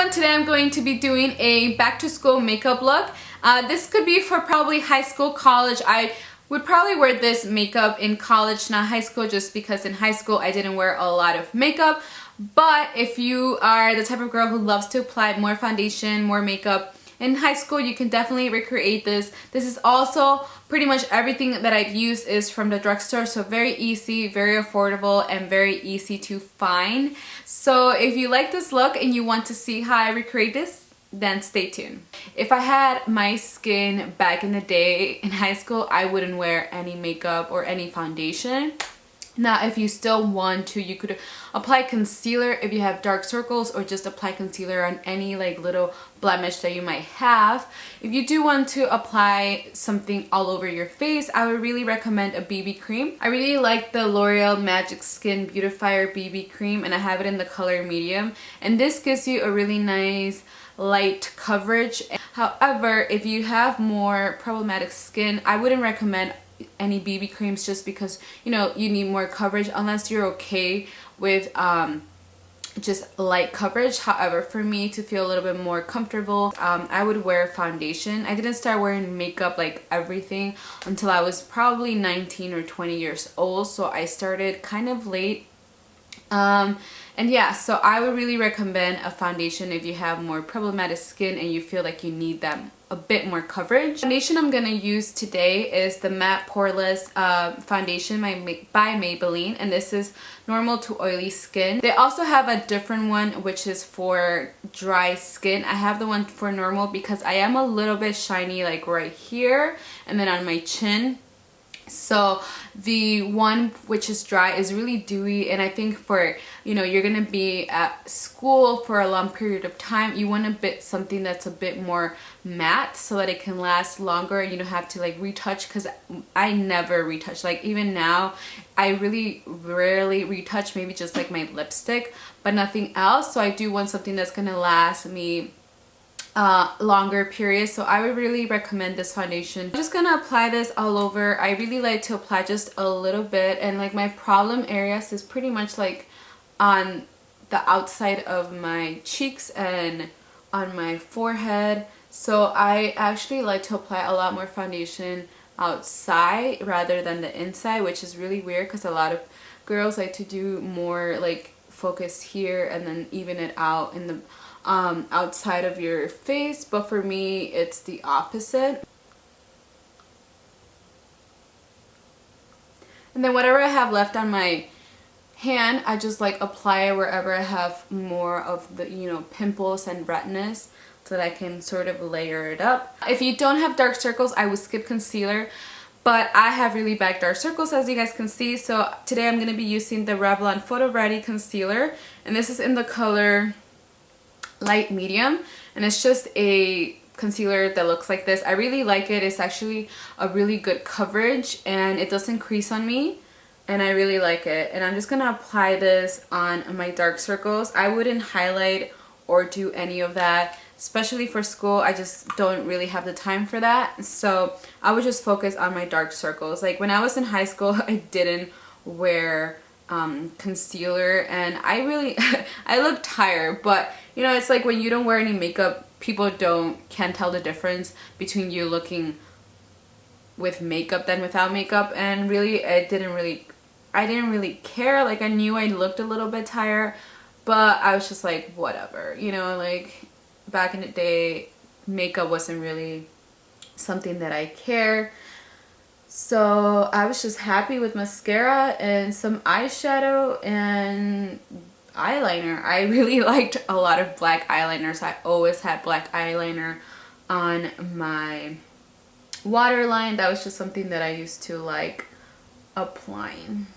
everyone, today I'm going to be doing a back to school makeup look. This could be for probably high school, college. I would probably wear this makeup in college, not high school, just because in high school I didn't wear a lot of makeup. But if you are the type of girl who loves to apply more foundation, more makeup in high school, you can definitely recreate this. This is also pretty much everything that I've used is from the drugstore, so very easy, very affordable, and very easy to find. So if you like this look and you want to see how I recreate this, then stay tuned. If I had my skin back in the day in high school, I wouldn't wear any makeup or any foundation. Now, if you still want to, you could apply concealer if you have dark circles, or just apply concealer on any like little blemish that you might have. If you do want to apply something all over your face, I would really recommend a BB cream. I really like the L'Oreal Magic Skin Beautifier BB cream, and I have it in the color medium. And this gives you a really nice light coverage. However, if you have more problematic skin, I wouldn't recommend any BB creams, just because you know you need more coverage, unless you're okay with just light coverage. However, for me to feel a little bit more comfortable, I would wear foundation. I didn't start wearing makeup like everything until I was probably 19 or 20 years old, so I started kind of late. And yeah, so I would really recommend a foundation if you have more problematic skin and you feel like you need that a bit more coverage. Foundation I'm gonna use today is the matte poreless foundation by Maybelline, and this is normal to oily skin. They also have a different one which is for dry skin. I have the one for normal because I am a little bit shiny like right here and then on my chin. So the one which is dry is really dewy, and I think for, you know, you're gonna be at school for a long period of time, you want something that's a bit more matte so that it can last longer. You don't have to like retouch, because I never retouch. Like even now I really rarely retouch, maybe just like my lipstick, but nothing else. So I do want something that's gonna last me longer period. So I would really recommend this foundation. I'm just gonna apply this all over. I really like to apply just a little bit, and like my problem areas is pretty much like on the outside of my cheeks and on my forehead. So I actually like to apply a lot more foundation outside rather than the inside, which is really weird because a lot of girls like to do more like focus here and then even it out in the outside of your face, but for me it's the opposite. And then whatever I have left on my hand, I just like apply it wherever I have more of the, you know, pimples and redness, so that I can sort of layer it up. If you don't have dark circles, I would skip concealer, but I have really bad dark circles, as you guys can see. So today I'm going to be using the Revlon Photo Ready Concealer, and this is in the color light medium, and it's just a concealer that looks like this. I really like it. It's actually a really good coverage and it doesn't crease on me, and I really like it. And I'm just gonna apply this on my dark circles. I wouldn't highlight or do any of that, especially for school. I just don't really have the time for that, so I would just focus on my dark circles. Like when I was in high school, I didn't wear concealer, and I really I look tired, but you know, it's like when you don't wear any makeup, people can't tell the difference between you looking with makeup than without makeup. And really I didn't really care. Like I knew I looked a little bit tired, but I was just like whatever, you know, like back in the day makeup wasn't really something that I cared. So I was just happy with mascara and some eyeshadow and eyeliner. I really liked a lot of black eyeliners. I always had black eyeliner on my waterline. That was just something that I used to like applying.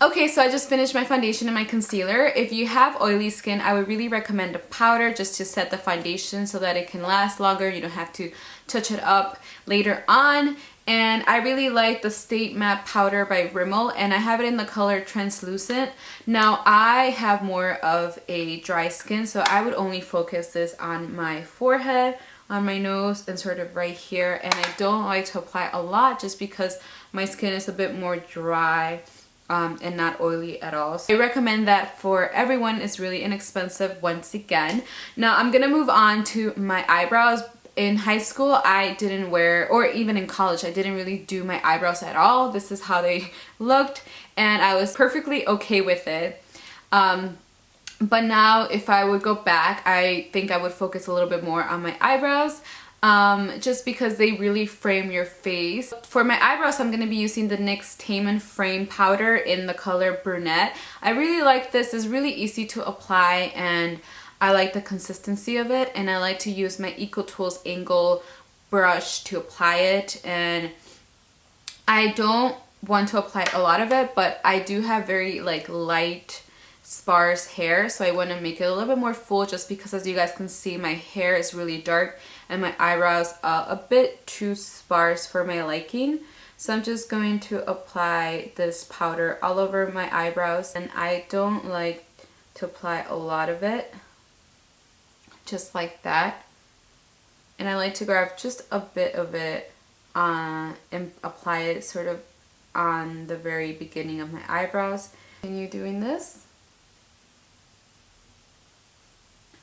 Okay, so I just finished my foundation and my concealer. If you have oily skin, I would really recommend a powder just to set the foundation so that it can last longer. You don't have to touch it up later on. And I really like the State Matte Powder by Rimmel, and I have it in the color Translucent. Now I have more of a dry skin, so I would only focus this on my forehead, on my nose, and sort of right here. And I don't like to apply a lot just because my skin is a bit more dry and not oily at all. So I recommend that for everyone. It's really inexpensive once again. Now I'm gonna move on to my eyebrows. In high school, I didn't wear, or even in college, I didn't really do my eyebrows at all. This is how they looked, and I was perfectly okay with it. But now, if I would go back, I think I would focus a little bit more on my eyebrows, just because they really frame your face. For my eyebrows, I'm going to be using the NYX Tame Frame Powder in the color Brunette. I really like this. It's really easy to apply, and I like the consistency of it, and I like to use my EcoTools angle brush to apply it. And I don't want to apply a lot of it, but I do have very like light sparse hair, so I want to make it a little bit more full, just because, as you guys can see, my hair is really dark and my eyebrows are a bit too sparse for my liking. So I'm just going to apply this powder all over my eyebrows, and I don't like to apply a lot of it. Just like that. And I like to grab just a bit of it and apply it sort of on the very beginning of my eyebrows. Continue doing this.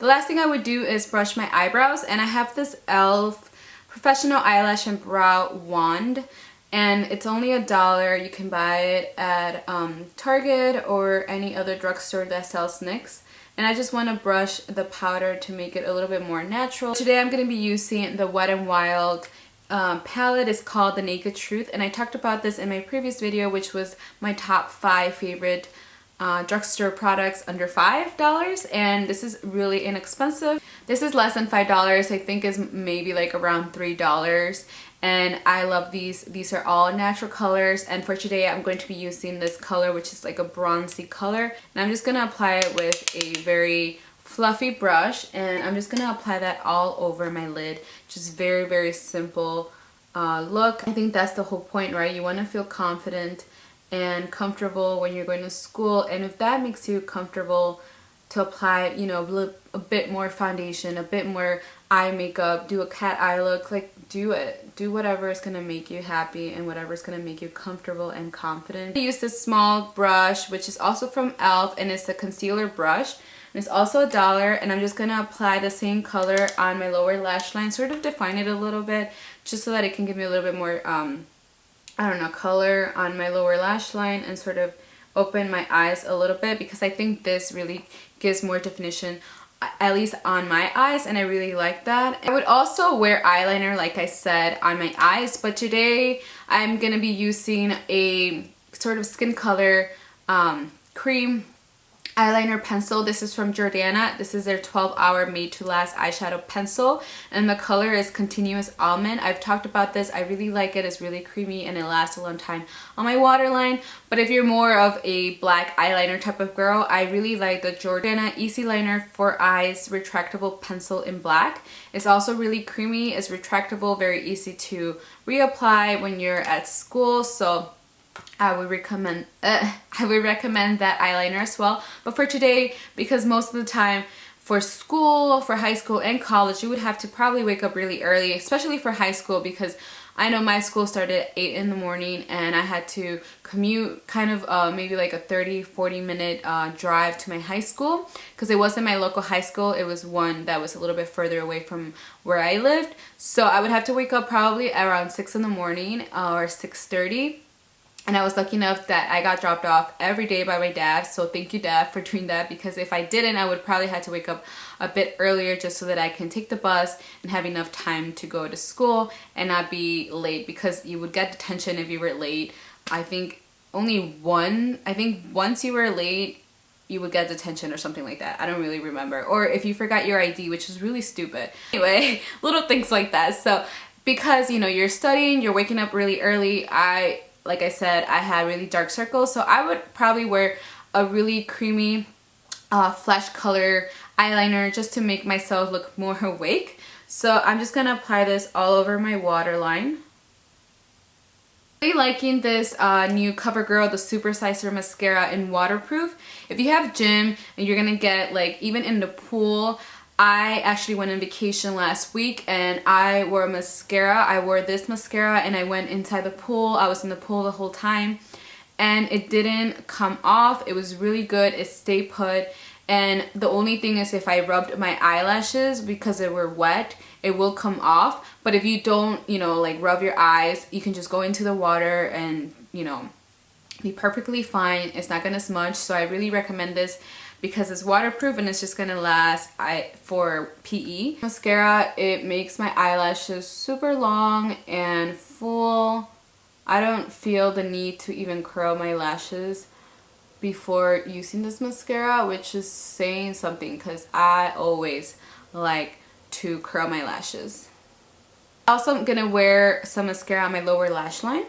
The last thing I would do is brush my eyebrows, and I have this e.l.f. Professional Eyelash and Brow Wand, and it's only $1. You can buy it at Target or any other drugstore that sells NYX. And I just want to brush the powder to make it a little bit more natural. Today I'm going to be using the Wet n Wild palette. It's called The Naked Truth, and I talked about this in my previous video, which was my top 5 favorite drugstore products under $5, and this is really inexpensive. This is less than $5. I think is maybe like around $3. And I love these. These are all natural colors, and for today I'm going to be using this color, which is like a bronzy color, and I'm just going to apply it with a very fluffy brush, and I'm just going to apply that all over my lid. Just very simple look. I think that's the whole point, right? You want to feel confident and comfortable when you're going to school, and if that makes you comfortable to apply, you know, a bit more foundation, a bit more eye makeup, do a cat eye look, like do it. Do whatever is going to make you happy and whatever is going to make you comfortable and confident. I use this small brush, which is also from e.l.f. and it's a concealer brush. And it's also $1, and I'm just going to apply the same color on my lower lash line, sort of define it a little bit, just so that it can give me a little bit more, I don't know, color on my lower lash line, and sort of open my eyes a little bit, because I think this really gives more definition, at least on my eyes, and I really like that. I would also wear eyeliner, like I said, on my eyes, but today I'm going to be using a sort of skin color cream eyeliner pencil. This is from Jordana. This is their 12-hour made to last eyeshadow pencil, and the color is Continuous Almond. I've talked about this. I really like it. It's really creamy and it lasts a long time on my waterline. But if you're more of a black eyeliner type of girl, I really like the Jordana Easy Liner for Eyes retractable pencil in black. It's also really creamy. It's retractable, very easy to reapply when you're at school. So I would recommend that eyeliner as well. But for today, because most of the time for school, for high school and college, you would have to probably wake up really early, especially for high school, because I know my school started at 8 in the morning and I had to commute kind of maybe like a 30-40 minute drive to my high school, because it wasn't my local high school. It was one that was a little bit further away from where I lived. So I would have to wake up probably around 6 in the morning or 6:30. And I was lucky enough that I got dropped off every day by my dad. So thank you, Dad, for doing that, because if I didn't, I would probably have to wake up a bit earlier just so that I can take the bus and have enough time to go to school and not be late, because you would get detention if you were late. I think once you were late, you would get detention or something like that. I don't really remember. Or if you forgot your ID, which is really stupid. Anyway, little things like that. So because, you know, you're studying, you're waking up really early, like I said, I had really dark circles, so I would probably wear a really creamy flesh color eyeliner just to make myself look more awake. So I'm just going to apply this all over my waterline. I'm really liking this new Covergirl, the Super Sizer Mascara in waterproof. If you have gym and you're going to get, like, even in the pool, I actually went on vacation last week and I wore a mascara. I wore this mascara and I went inside the pool. I was in the pool the whole time and it didn't come off. It was really good. It stayed put. And the only thing is, if I rubbed my eyelashes because they were wet, it will come off. But if you don't, you know, like rub your eyes, you can just go into the water and, you know, be perfectly fine. It's not gonna smudge. So I really recommend this because it's waterproof and it's just gonna last for PE. Mascara, it makes my eyelashes super long and full. I don't feel the need to even curl my lashes before using this mascara, which is saying something because I always like to curl my lashes. Also, I'm gonna wear some mascara on my lower lash line.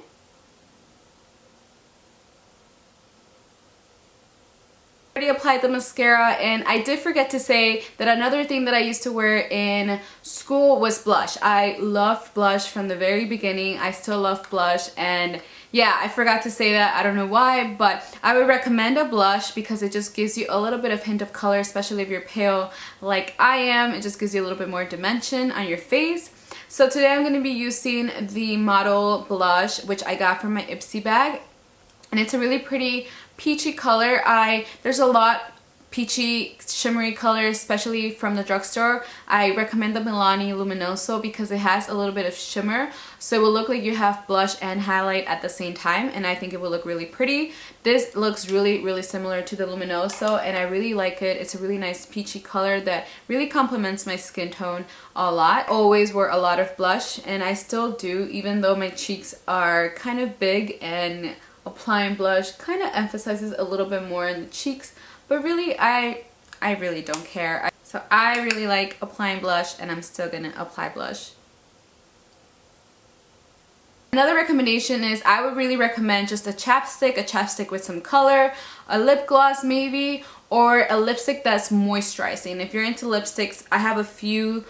Already applied the mascara, and I did forget to say that another thing that I used to wear in school was blush. I loved blush from the very beginning. I still love blush, and yeah, I forgot to say that. I don't know why, but I would recommend a blush because it just gives you a little bit of hint of color, especially if you're pale like I am. It just gives you a little bit more dimension on your face. So today I'm going to be using the Model blush, which I got from my Ipsy bag, and it's a really pretty peachy color. There's a lot peachy shimmery colors, especially from the drugstore. I recommend the Bellini Luminoso because it has a little bit of shimmer, so it will look like you have blush and highlight at the same time, and I think it will look really pretty. This looks really similar to the Luminoso, and I really like it. It's a really nice peachy color that really complements my skin tone a lot. I always wore a lot of blush, and I still do, even though my cheeks are kind of big, and applying blush kind of emphasizes a little bit more in the cheeks, but really I really don't care. So I really like applying blush, and I'm still gonna apply blush. Another recommendation is I would really recommend just a chapstick with some color, a lip gloss maybe, or a lipstick that's moisturizing. If you're into lipsticks, I have a few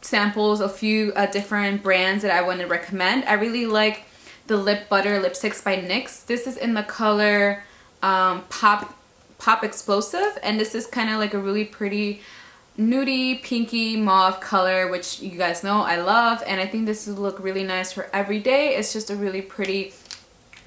samples, a few different brands that I want to recommend. I really like the Lip Butter lipsticks by NYX. This is in the color Pop Explosive, and this is kind of like a really pretty nudie pinky mauve color, which you guys know I love, and I think this would look really nice for every day. It's just a really pretty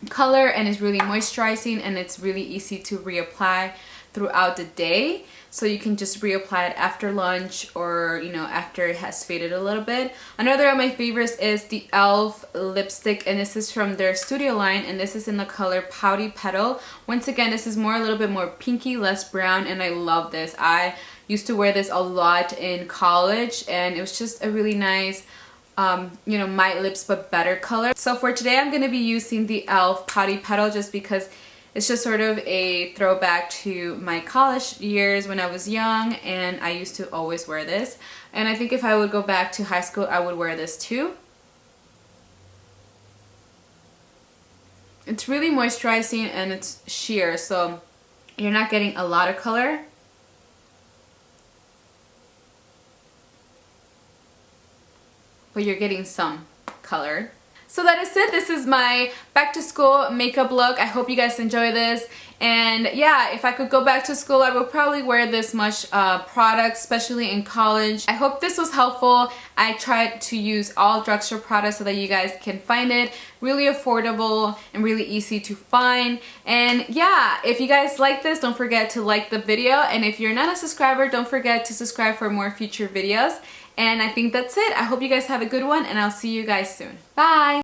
color, and it's really moisturizing, and it's really easy to reapply throughout the day. So you can just reapply it after lunch, or you know, after it has faded a little bit. Another of my favorites is the e.l.f. lipstick, and this is from their studio line, and this is in the color Pouty Petal. Once again, this is a little bit more pinky, less brown, and I love this. I used to wear this a lot in college, and it was just a really nice you know, matte lips but better color. So for today, I'm going to be using the e.l.f. Pouty Petal just because it's just sort of a throwback to my college years when I was young, and I used to always wear this. And I think if I would go back to high school, I would wear this too. It's really moisturizing, and it's sheer, so you're not getting a lot of color. But you're getting some color. So that is it. This is my back to school makeup look. I hope you guys enjoy this. And yeah, if I could go back to school, I would probably wear this much product, especially in college. I hope this was helpful. I tried to use all drugstore products so that you guys can find it. Really affordable and really easy to find. And yeah, if you guys like this, don't forget to like the video. And if you're not a subscriber, don't forget to subscribe for more future videos. And I think that's it. I hope you guys have a good one, and I'll see you guys soon. Bye!